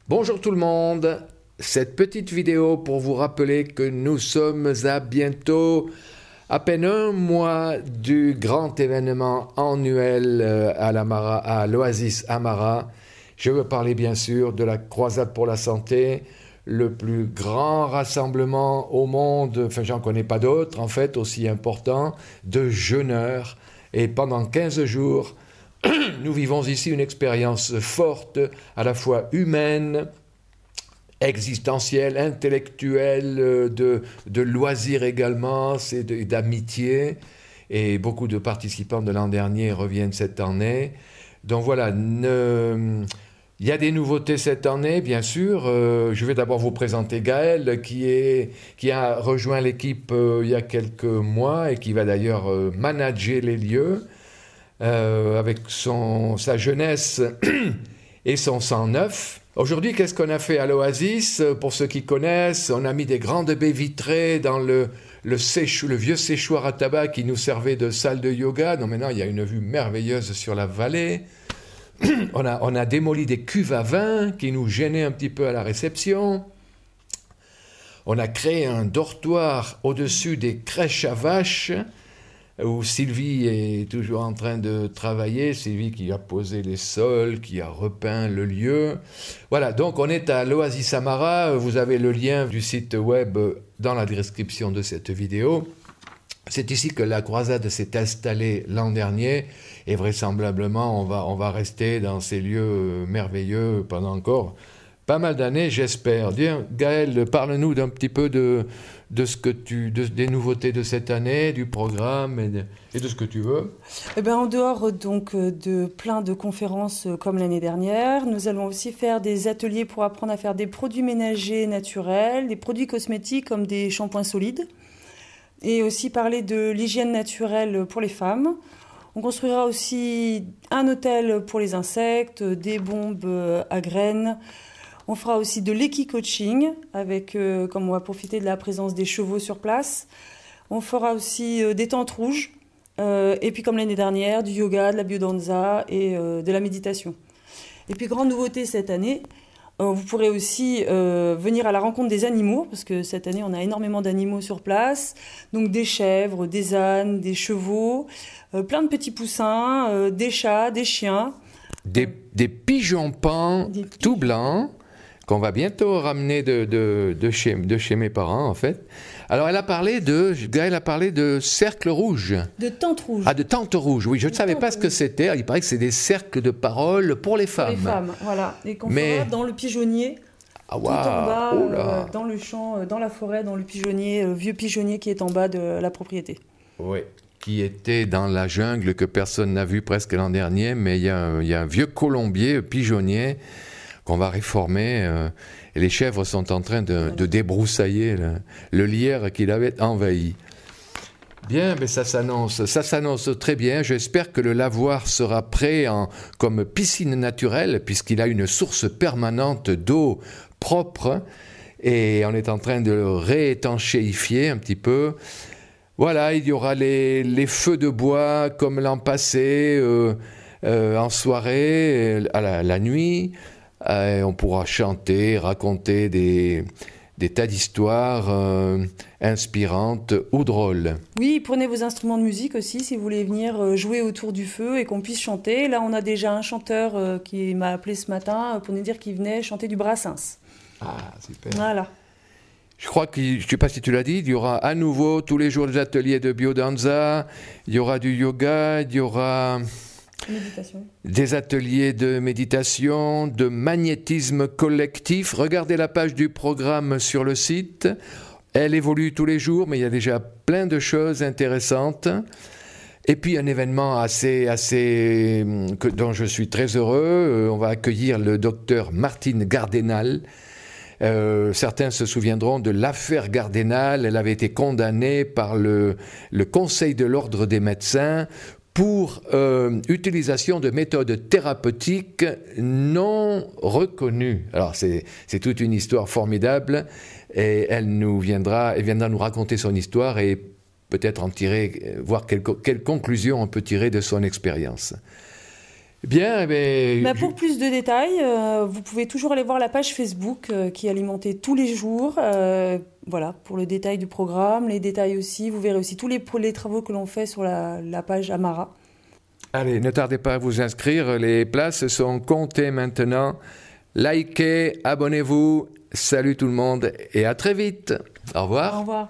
Bonjour tout le monde, cette petite vidéo pour vous rappeler que nous sommes à bientôt à peine un mois du grand événement annuel à l'Oasis Amara. Je veux parler bien sûr de la Croisade pour la santé, le plus grand rassemblement au monde, enfin j'en connais pas d'autres en fait, aussi important, de jeûneurs. Et pendant 15 jours, nous vivons ici une expérience forte, à la fois humaine, existentielle, intellectuelle, de loisirs également, d'amitié. Et beaucoup de participants de l'an dernier reviennent cette année. Donc voilà, il y a des nouveautés cette année, bien sûr. Je vais d'abord vous présenter Gaël, qui a rejoint l'équipe il y a quelques mois et qui va d'ailleurs manager les lieux. Avec sa jeunesse et son sang neuf. Aujourd'hui, qu'est-ce qu'on a fait à l'Oasis? Pour ceux qui connaissent, on a mis des grandes baies vitrées dans le vieux séchoir à tabac qui nous servait de salle de yoga. Donc maintenant, il y a une vue merveilleuse sur la vallée. On a démoli des cuves à vin qui nous gênaient un petit peu à la réception. On a créé un dortoir au-dessus des crèches à vaches, où Sylvie est toujours en train de travailler, Sylvie qui a posé les sols, qui a repeint le lieu. Voilà, donc on est à l'Oasis Amara, vous avez le lien du site web dans la description de cette vidéo. C'est ici que la croisade s'est installée l'an dernier, et vraisemblablement on va rester dans ces lieux merveilleux pendant encore pas mal d'années, j'espère. Bien, Gaël, parle-nous d'un petit peu des nouveautés de cette année, du programme et de ce que tu veux. Eh ben, en dehors donc de plein de conférences comme l'année dernière, nous allons aussi faire des ateliers pour apprendre à faire des produits ménagers naturels, des produits cosmétiques comme des shampoings solides, et aussi parler de l'hygiène naturelle pour les femmes. On construira aussi un hôtel pour les insectes, des bombes à graines. On fera aussi de l'équi-coaching, avec, comme on va profiter de la présence des chevaux sur place. On fera aussi des tentes rouges, et puis comme l'année dernière, du yoga, de la biodanza et de la méditation. Et puis grande nouveauté cette année, vous pourrez aussi venir à la rencontre des animaux, parce que cette année on a énormément d'animaux sur place, donc des chèvres, des ânes, des chevaux, plein de petits poussins, des chats, des chiens. Des pigeons pans tout blancs, qu'on va bientôt ramener de chez mes parents, en fait. Alors, Gaëlle a parlé de cercles rouges. De tentes rouges. Ah, de tentes rouges, oui. Je ne savais pas ce que c'était. Il paraît que c'est des cercles de parole pour les femmes. Pour les femmes, voilà. Et qu'on fera dans le pigeonnier, tout en bas, dans le champ, dans la forêt, dans le pigeonnier, vieux pigeonnier qui est en bas de la propriété. Oui, qui était dans la jungle que personne n'a vu presque l'an dernier, mais il y a un vieux colombier, pigeonnier, qu'on va réformer, et les chèvres sont en train de débroussailler le lierre qu'il avait envahi. Bien, mais ça s'annonce très bien. J'espère que le lavoir sera prêt comme piscine naturelle, puisqu'il a une source permanente d'eau propre, et on est en train de le réétanchéifier un petit peu. Voilà, il y aura les feux de bois comme l'an passé, en soirée, la nuit. On pourra chanter, raconter des tas d'histoires inspirantes ou drôles. Oui, prenez vos instruments de musique aussi si vous voulez venir jouer autour du feu et qu'on puisse chanter. Là, on a déjà un chanteur qui m'a appelé ce matin pour nous dire qu'il venait chanter du Brassens. Ah, super. Voilà. Je crois je ne sais pas si tu l'as dit, il y aura à nouveau tous les jours des ateliers de biodanza, il y aura du yoga, il y aura des ateliers de méditation, de magnétisme collectif. Regardez la page du programme sur le site. Elle évolue tous les jours, mais il y a déjà plein de choses intéressantes. Et puis un événement dont je suis très heureux. On va accueillir le docteur Martine Gardenal. Certains se souviendront de l'affaire Gardenal. Elle avait été condamnée par le Conseil de l'Ordre des médecins pour utilisation de méthodes thérapeutiques non reconnues. Alors c'est toute une histoire formidable, et elle viendra nous raconter son histoire et peut-être en tirer, voir quelle conclusion on peut tirer de son expérience. Bien, pour plus de détails, vous pouvez toujours aller voir la page Facebook qui est alimentée tous les jours. Voilà, pour le détail du programme, les détails aussi. Vous verrez aussi tous les travaux que l'on fait sur la page Amara. Allez, ne tardez pas à vous inscrire. Les places sont comptées maintenant. Likez, abonnez-vous. Salut tout le monde et à très vite. Au revoir. Au revoir.